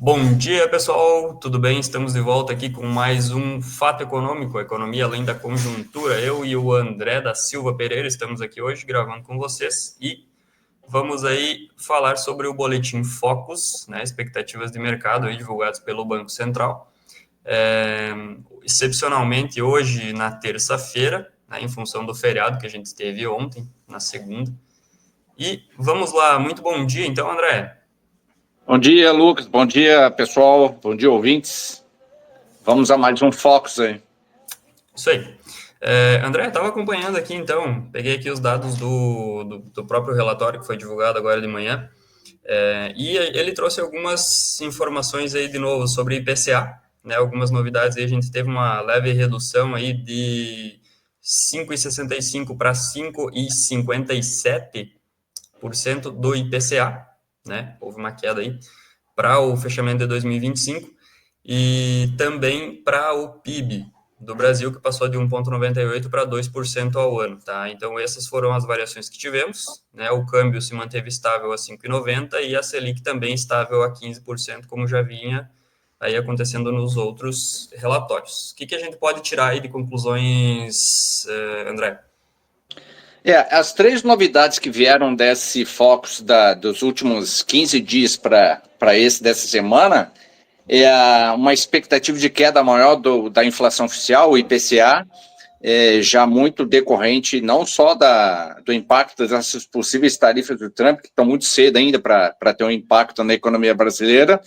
Bom dia, pessoal, tudo bem? Estamos de volta aqui com mais um Fato Econômico, Economia Além da Conjuntura. Eu e o André da Silva Pereira estamos aqui hoje gravando com vocês e vamos aí falar sobre o Boletim Focus, né, expectativas de mercado aí divulgados pelo Banco Central. Excepcionalmente hoje, na terça-feira, né, em função do feriado que a gente teve ontem, na segunda. E vamos lá, muito bom dia então, André. Bom dia, Lucas. Bom dia, pessoal. Bom dia, ouvintes. Vamos a mais um Focus aí. Isso aí. André, estava acompanhando aqui, então, peguei aqui os dados do próprio relatório que foi divulgado agora de manhã, e ele trouxe algumas informações aí de novo sobre IPCA, né, algumas novidades aí, a gente teve uma leve redução aí de 5,65 para 5,57% do IPCA, né, houve uma queda aí para o fechamento de 2025, e também para o PIB do Brasil, que passou de 1,98% para 2% ao ano, tá? Então, essas foram as variações que tivemos, né? O câmbio se manteve estável a 5,90 e a Selic também estável a 15%, como já vinha aí acontecendo nos outros relatórios. O que a gente pode tirar aí de conclusões, André? As três novidades que vieram desse Focus dos últimos 15 dias para esse dessa semana uma expectativa de queda maior da inflação oficial, o IPCA, já muito decorrente não só do impacto dessas possíveis tarifas do Trump, que estão muito cedo ainda para ter um impacto na economia brasileira,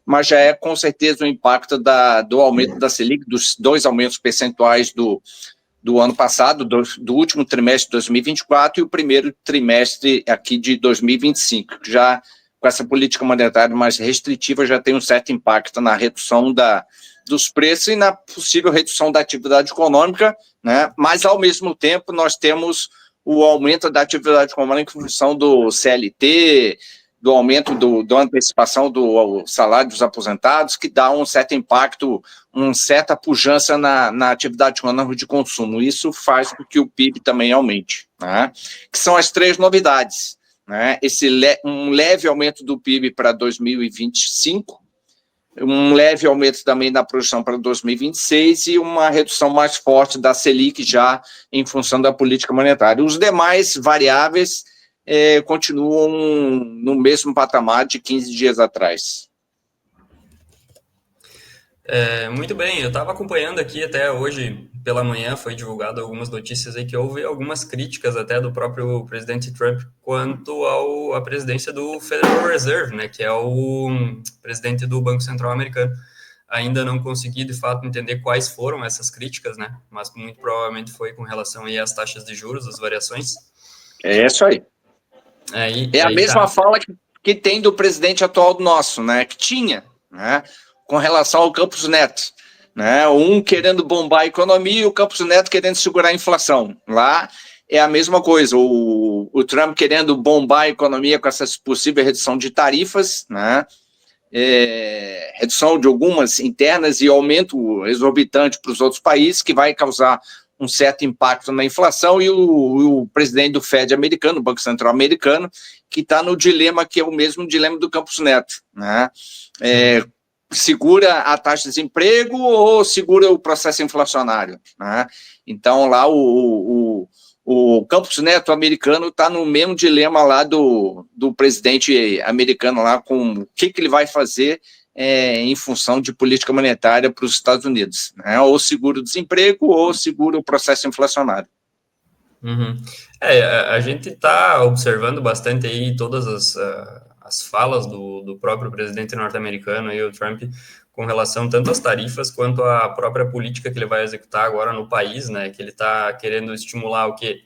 mas já é com certeza o impacto do aumento da Selic, dos 2 aumentos percentuais do ano passado, do último trimestre de 2024 e o primeiro trimestre aqui de 2025, que já com essa política monetária mais restritiva já tem um certo impacto na redução dos preços e na possível redução da atividade econômica, né? Mas, ao mesmo tempo, nós temos o aumento da atividade econômica em função do CLT, do aumento da antecipação do salário dos aposentados, que dá um certo impacto, uma certa pujança na atividade econômica de consumo. Isso faz com que o PIB também aumente, né? Que são as três novidades, né? Um leve aumento do PIB para 2025, um leve aumento também da produção para 2026 e uma redução mais forte da Selic já em função da política monetária. Os demais variáveis continuam no mesmo patamar de 15 dias atrás. Muito bem, eu estava acompanhando aqui até hoje pela manhã, foi divulgado algumas notícias aí que houve algumas críticas até do próprio presidente Trump quanto à presidência do Federal Reserve, né, que é o presidente do Banco Central americano. Ainda não consegui, de fato, entender quais foram essas críticas, né, mas muito provavelmente foi com relação aí às taxas de juros, as variações. É isso aí. A mesma fala que tem do presidente atual do nosso, né, que tinha, né, com relação ao Campos Neto, né, um querendo bombar a economia e o Campos Neto querendo segurar a inflação. Lá é a mesma coisa, o Trump querendo bombar a economia com essa possível redução de tarifas, né, redução de algumas internas e aumento exorbitante para os outros países, que vai causar um certo impacto na inflação, e o presidente do Fed americano, o Banco Central americano, que está no dilema que é o mesmo dilema do Campos Neto, né? Segura a taxa de desemprego ou segura o processo inflacionário, né? Então, lá o Campos Neto americano está no mesmo dilema lá do presidente americano, lá com o que ele vai fazer em função de política monetária para os Estados Unidos, né? Ou segura o desemprego ou segura o processo inflacionário. Uhum. A gente está observando bastante aí todas as falas do próprio presidente norte-americano, aí, o Trump, com relação tanto às tarifas quanto à própria política que ele vai executar agora no país, né? Que ele está querendo estimular o quê?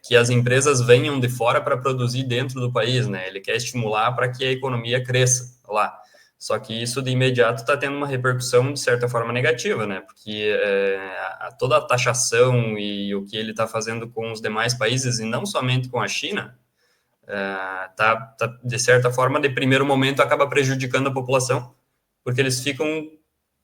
Que as empresas venham de fora para produzir dentro do país, né? Ele quer estimular para que a economia cresça lá. Só que isso de imediato está tendo uma repercussão de certa forma negativa, né? Porque toda a taxação e o que ele está fazendo com os demais países e não somente com a China, tá de certa forma de primeiro momento acaba prejudicando a população, porque eles ficam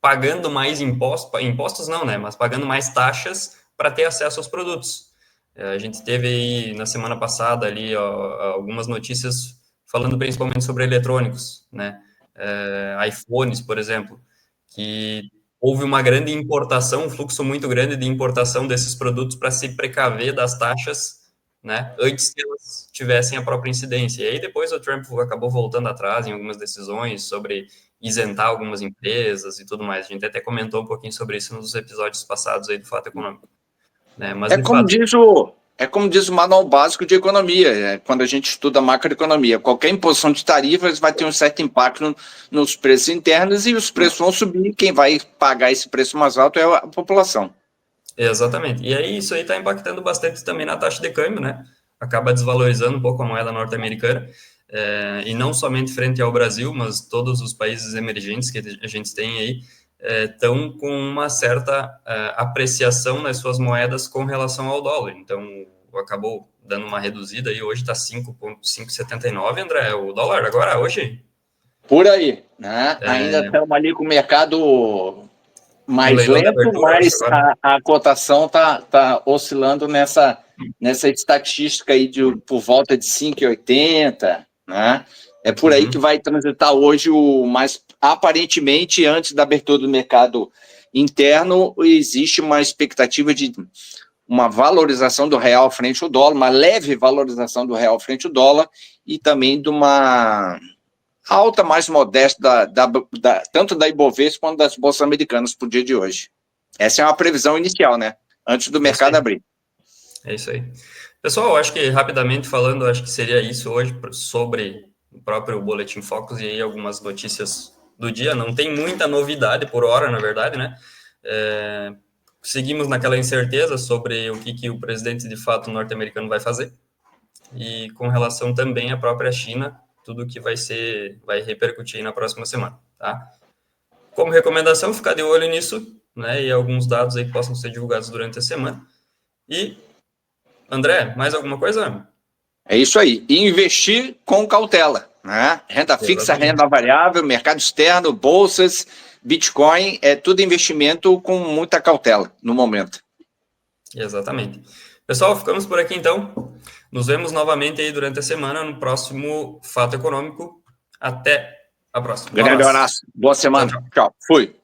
pagando mais impostos não, né? Mas pagando mais taxas para ter acesso aos produtos. A gente teve aí na semana passada ali algumas notícias falando principalmente sobre eletrônicos, né? iPhones, por exemplo, que houve uma grande importação, um fluxo muito grande de importação desses produtos para se precaver das taxas, né, antes que elas tivessem a própria incidência. E aí depois o Trump acabou voltando atrás em algumas decisões sobre isentar algumas empresas e tudo mais. A gente até comentou um pouquinho sobre isso nos episódios passados aí do Fato Econômico. Né? Mas, É como diz o manual básico de economia, quando a gente estuda macroeconomia. Qualquer imposição de tarifas vai ter um certo impacto nos preços internos e os preços vão subir. Quem vai pagar esse preço mais alto é a população. Exatamente. E aí isso aí está impactando bastante também na taxa de câmbio, né? Acaba desvalorizando um pouco a moeda norte-americana. E não somente frente ao Brasil, mas todos os países emergentes que a gente tem aí estão com uma certa apreciação nas suas moedas com relação ao dólar. Então, acabou dando uma reduzida e hoje está 5,579, André, o dólar agora, hoje? Por aí, né? Ainda estamos ali com o mercado mais lento, abertura, mas a cotação tá oscilando nessa estatística aí por volta de 5,80, né? É por aí que vai transitar hoje mas aparentemente, antes da abertura do mercado interno, existe uma expectativa de uma valorização do real frente ao dólar, uma leve valorização do real frente ao dólar e também de uma alta mais modesta tanto da Ibovespa quanto das bolsas americanas para o dia de hoje. Essa é uma previsão inicial, né? Antes do mercado abrir. É isso aí. Pessoal, acho que rapidamente falando, acho que seria isso hoje sobre o próprio Boletim Focus e aí algumas notícias do dia. Não tem muita novidade por hora, na verdade, né? Seguimos naquela incerteza sobre o que o presidente de fato norte-americano vai fazer e com relação também à própria China, tudo que vai repercutir na próxima semana, tá? Como recomendação, ficar de olho nisso, né, e alguns dados aí que possam ser divulgados durante a semana. E, André, mais alguma coisa? É isso aí, e investir com cautela, né? Renda fixa, renda variável, mercado externo, bolsas, Bitcoin, é tudo investimento com muita cautela no momento. Exatamente. Pessoal, ficamos por aqui então. Nos vemos novamente aí durante a semana no próximo Fato Econômico. Até a próxima. Grande abraço. Boa semana. Tchau. Fui.